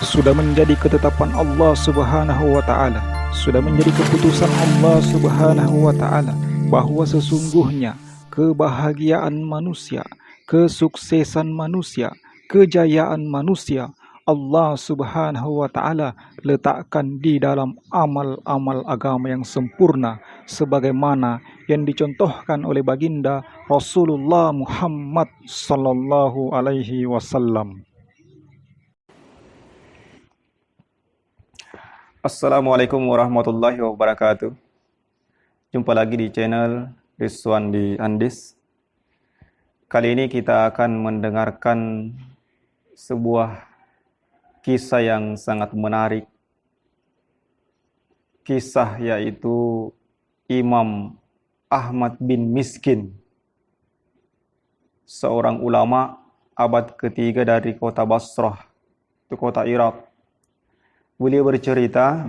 sudah menjadi ketetapan Allah Subhanahu wa taala, sudah menjadi keputusan Allah Subhanahu wa taala bahwa sesungguhnya kebahagiaan manusia, kesuksesan manusia, kejayaan manusia Allah Subhanahu wa taala letakkan di dalam amal-amal agama yang sempurna sebagaimana yang dicontohkan oleh baginda Rasulullah Muhammad sallallahu alaihi wasallam. Assalamualaikum warahmatullahi wabarakatuh. Jumpa lagi di channel Rizwan di Andis. Kali ini kita akan mendengarkan sebuah kisah yang sangat menarik. Kisah yaitu Imam Ahmad bin Miskin, seorang ulama abad ketiga dari kota Basrah, itu kota Irak. Beliau bercerita,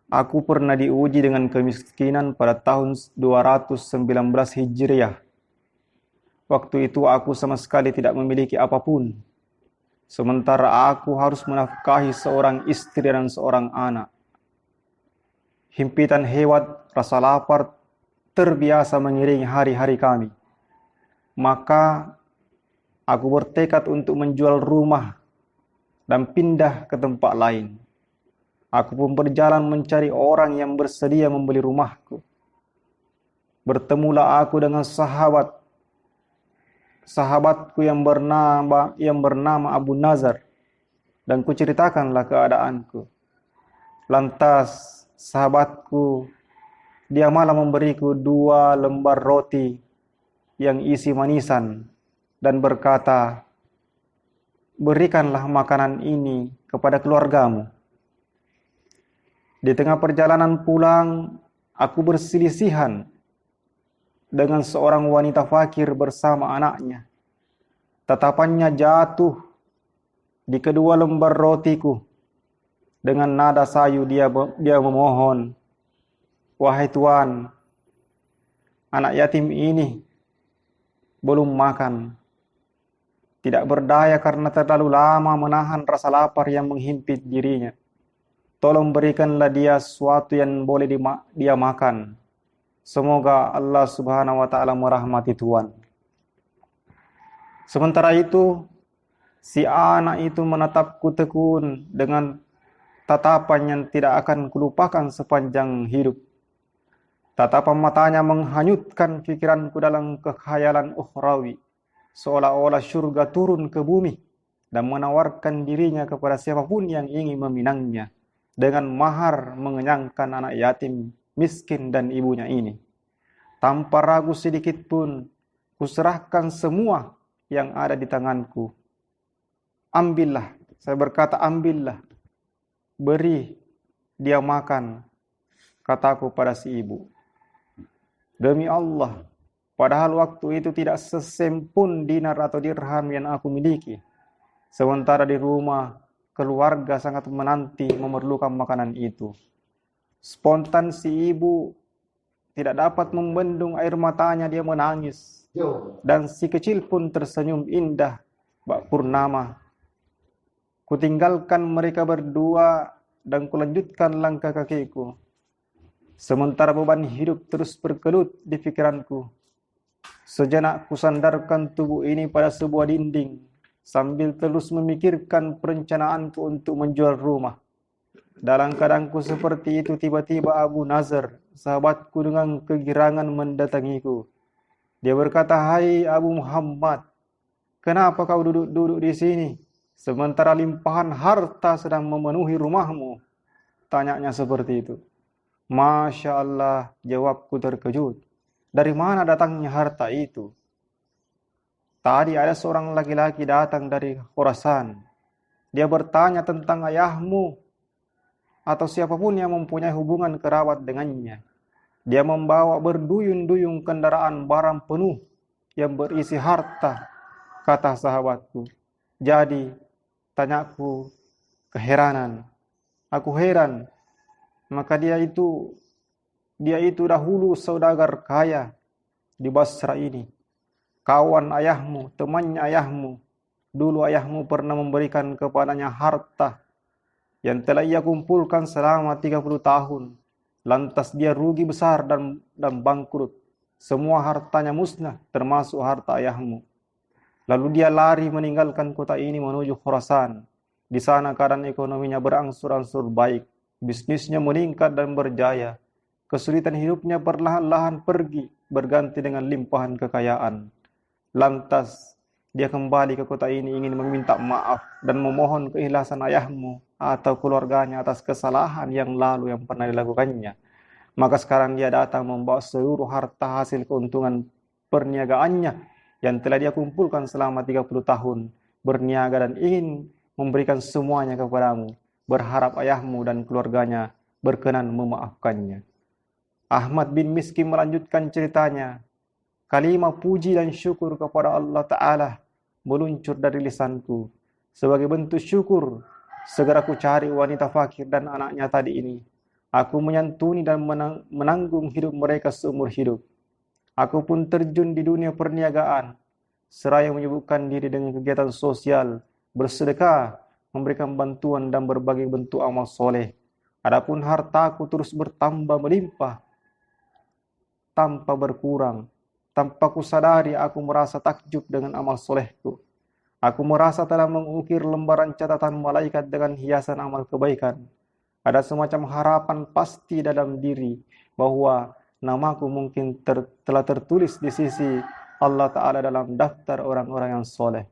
aku pernah diuji dengan kemiskinan pada tahun 219 Hijriah. Waktu itu aku sama sekali tidak memiliki apapun. Sementara aku harus menafkahi seorang istri dan seorang anak. Himpitan hewat, rasa lapar terbiasa mengiringi hari-hari kami. Maka aku bertekad untuk menjual rumah dan pindah ke tempat lain. Aku pun berjalan mencari orang yang bersedia membeli rumahku. Bertemulah aku dengan sahabatku yang bernama Abu Nazar, dan kuceritakanlah keadaanku. Lantas sahabatku, dia malah memberiku 2 lembar roti yang isi manisan dan berkata, berikanlah makanan ini kepada keluargamu. Di tengah perjalanan pulang, aku berselisihan dengan seorang wanita fakir bersama anaknya. Tatapannya jatuh di kedua lembar rotiku. Dengan nada sayu dia memohon, wahai Tuan, anak yatim ini belum makan. Tidak berdaya karena terlalu lama menahan rasa lapar yang menghimpit dirinya. Tolong berikanlah dia sesuatu yang boleh dia makan. Semoga Allah Subhanahu wa taala merahmati Tuan. Sementara itu, si anak itu menatapku tekun dengan tatapan yang tidak akan kulupakan sepanjang hidup. Tatapan matanya menghanyutkan pikiranku dalam kekhayalan ukhrawi, seolah-olah surga turun ke bumi dan menawarkan dirinya kepada siapapun yang ingin meminangnya dengan mahar mengenyangkan anak yatim, miskin dan ibunya ini. Tanpa ragu sedikit pun, kuserahkan semua yang ada di tanganku. Ambillah, saya berkata ambillah, beri dia makan, kataku pada si ibu. Demi Allah, padahal waktu itu tidak sesen pun dinar atau dirham yang aku miliki. Sementara di rumah, keluarga sangat menanti memerlukan makanan itu. Spontan si ibu tidak dapat membendung air matanya, dia menangis. Dan si kecil pun tersenyum indah bak purnama. Kutinggalkan mereka berdua dan kulanjutkan langkah kakiku. Sementara beban hidup terus berkelut di pikiranku. Sejenak kusandarkan tubuh ini pada sebuah dinding sambil terus memikirkan perencanaanku untuk menjual rumah. Dalam keadaanku seperti itu, tiba-tiba Abu Nazar, sahabatku, dengan kegirangan mendatangiku. Dia berkata, hai Abu Muhammad, kenapa kau duduk-duduk di sini sementara limpahan harta sedang memenuhi rumahmu? Tanyanya seperti itu. Masya Allah, jawabku terkejut. Dari mana datangnya harta itu? Tadi ada seorang laki-laki datang dari Khurasan. Dia bertanya tentang ayahmu atau siapapun yang mempunyai hubungan kerabat dengannya. Dia membawa berduyun-duyun kendaraan barang penuh yang berisi harta, kata sahabatku. Jadi, tanyaku keheranan. Aku heran. Maka dia itu dahulu saudagar kaya di Basra ini. Kawan ayahmu, temannya ayahmu. Dulu ayahmu pernah memberikan kepadanya harta yang telah ia kumpulkan selama 30 tahun. Lantas dia rugi besar dan bangkrut. Semua hartanya musnah, termasuk harta ayahmu. Lalu dia lari meninggalkan kota ini menuju Khurasan. Di sana keadaan ekonominya berangsur-angsur baik. Bisnisnya meningkat dan berjaya. Kesulitan hidupnya perlahan-lahan pergi, berganti dengan limpahan kekayaan. Lantas dia kembali ke kota ini ingin meminta maaf dan memohon keikhlasan ayahmu atau keluarganya atas kesalahan yang lalu yang pernah dilakukannya. Maka sekarang dia datang membawa seluruh harta hasil keuntungan perniagaannya yang telah dia kumpulkan selama 30 tahun berniaga dan ingin memberikan semuanya kepadamu, berharap ayahmu dan keluarganya berkenan memaafkannya. Ahmad bin Miskin melanjutkan ceritanya. Kalimat puji dan syukur kepada Allah Ta'ala meluncur dari lisanku. Sebagai bentuk syukur, segera ku cari wanita fakir dan anaknya tadi ini. Aku menyantuni dan menanggung hidup mereka seumur hidup. Aku pun terjun di dunia perniagaan, seraya menyibukkan diri dengan kegiatan sosial, bersedekah, memberikan bantuan dan berbagai bentuk amal soleh. Adapun hartaku terus bertambah melimpah, tanpa berkurang. Tanpa kusadari aku merasa takjub dengan amal solehku. Aku merasa telah mengukir lembaran catatan malaikat dengan hiasan amal kebaikan. Ada semacam harapan pasti dalam diri bahwa namaku mungkin telah tertulis di sisi Allah Ta'ala dalam daftar orang-orang yang soleh.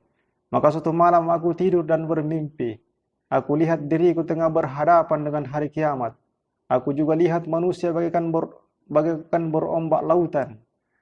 Maka suatu malam aku tidur dan bermimpi. Aku lihat diriku tengah berhadapan dengan hari kiamat. Aku juga lihat manusia bagaikan berombak lautan.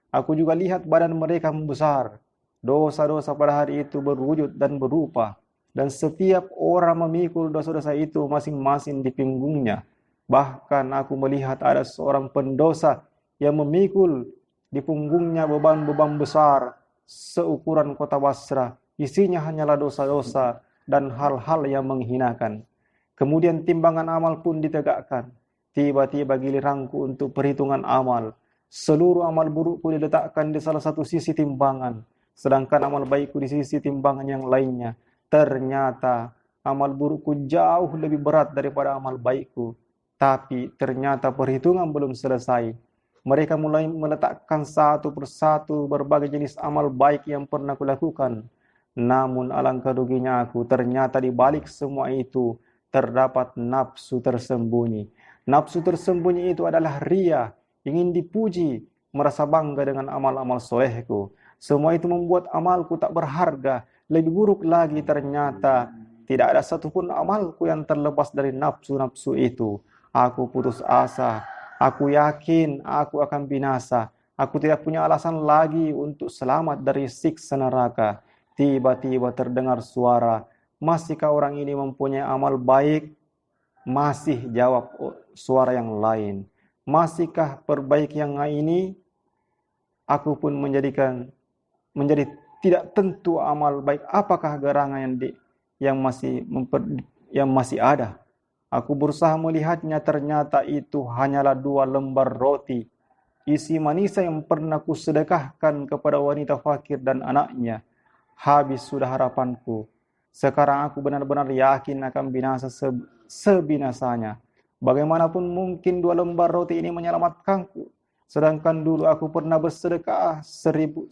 Aku juga lihat badan mereka membesar. Dosa-dosa pada hari itu berwujud dan berupa. Dan setiap orang memikul dosa-dosa itu masing-masing di pinggungnya. Bahkan aku melihat ada seorang pendosa yang memikul di punggungnya beban-beban besar seukuran kota Basra. Isinya hanyalah dosa-dosa dan hal-hal yang menghinakan. Kemudian timbangan amal pun ditegakkan. Tiba-tiba giliranku untuk perhitungan amal. Seluruh amal burukku diletakkan di salah satu sisi timbangan, sedangkan amal baikku di sisi timbangan yang lainnya. Ternyata amal burukku jauh lebih berat daripada amal baikku. Tapi ternyata perhitungan belum selesai. Mereka mulai meletakkan satu persatu berbagai jenis amal baik yang pernah kulakukan. Namun alangkah ruginya aku, ternyata di balik semua itu terdapat nafsu tersembunyi. Nafsu tersembunyi itu adalah riya, ingin dipuji, merasa bangga dengan amal-amal solehku. Semua itu membuat amalku tak berharga. Lebih buruk lagi ternyata tidak ada satupun amalku yang terlepas dari nafsu-nafsu itu. Aku putus asa. Aku yakin aku akan binasa. Aku tidak punya alasan lagi untuk selamat dari siksa neraka. Tiba-tiba terdengar suara, masihkah orang ini mempunyai amal baik? Masih, jawab suara yang lain. Masihkah perbaiki yang ini? Aku pun menjadi tidak tentu amal baik apakah gerangan yang masih ada. Aku berusaha melihatnya, ternyata itu hanyalah 2 lembar roti isi manisa yang pernah kusedekahkan kepada wanita fakir dan anaknya. Habis sudah harapanku. Sekarang aku benar-benar yakin akan binasa sebinasanya. Bagaimanapun mungkin 2 lembar roti ini menyelamatkanku. Sedangkan dulu aku pernah bersedekah 100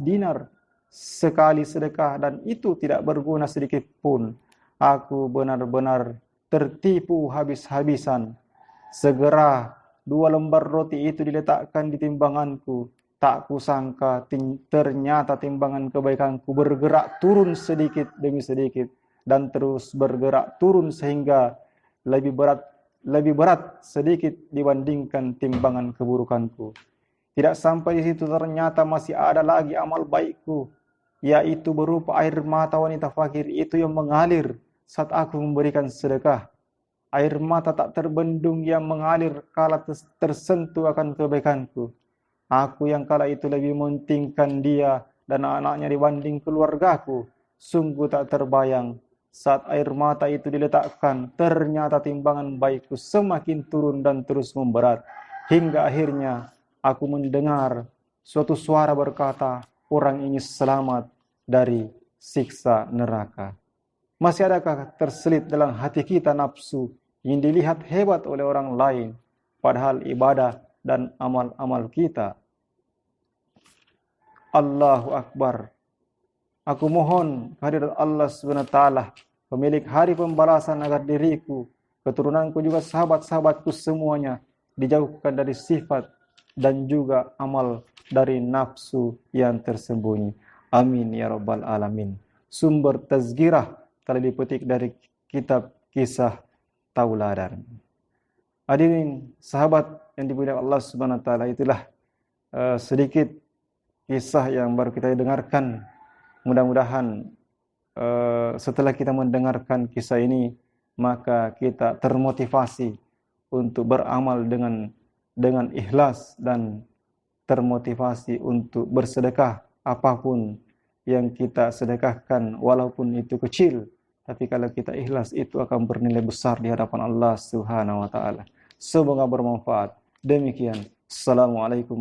dinar sekali sedekah dan itu tidak berguna sedikit pun. Aku benar-benar tertipu habis-habisan. Segera 2 lembar roti itu diletakkan di timbanganku. Tak kusangka ternyata timbangan kebaikanku bergerak turun sedikit demi sedikit dan terus bergerak turun sehingga lebih berat sedikit dibandingkan timbangan keburukanku. Tidak sampai di situ, ternyata masih ada lagi amal baikku, yaitu berupa air mata wanita fakir itu yang mengalir saat aku memberikan sedekah. Air mata tak terbendung yang mengalir kala tersentuh akan kebaikanku. Aku yang kala itu lebih mementingkan dia dan anaknya dibanding keluargaku. Sungguh tak terbayang. Saat air mata itu diletakkan, ternyata timbangan baikku semakin turun dan terus memberat. Hingga akhirnya aku mendengar suatu suara berkata, orang ini selamat dari siksa neraka. Masih adakah terselit dalam hati kita nafsu yang dilihat hebat oleh orang lain, padahal ibadah dan amal-amal kita? Allahu Akbar. Aku mohon kehadirat Allah SWT, pemilik hari pembalasan, agar diriku, keturunanku juga sahabat-sahabatku semuanya dijauhkan dari sifat dan juga amal dari nafsu yang tersembunyi. Amin ya rabbal alamin. Sumber tazkirah telah dipetik dari kitab Kisah Tauladan. Hadirin sahabat yang dimuliakan Allah Subhanahu wa taala, itulah sedikit kisah yang baru kita dengarkan. Mudah-mudahan setelah kita mendengarkan kisah ini, maka kita termotivasi untuk beramal dengan ikhlas dan termotivasi untuk bersedekah apapun yang kita sedekahkan, walaupun itu kecil, tapi kalau kita ikhlas itu akan bernilai besar di hadapan Allah Subhanahu wa taala. Semoga bermanfaat. Demikian. Assalamualaikum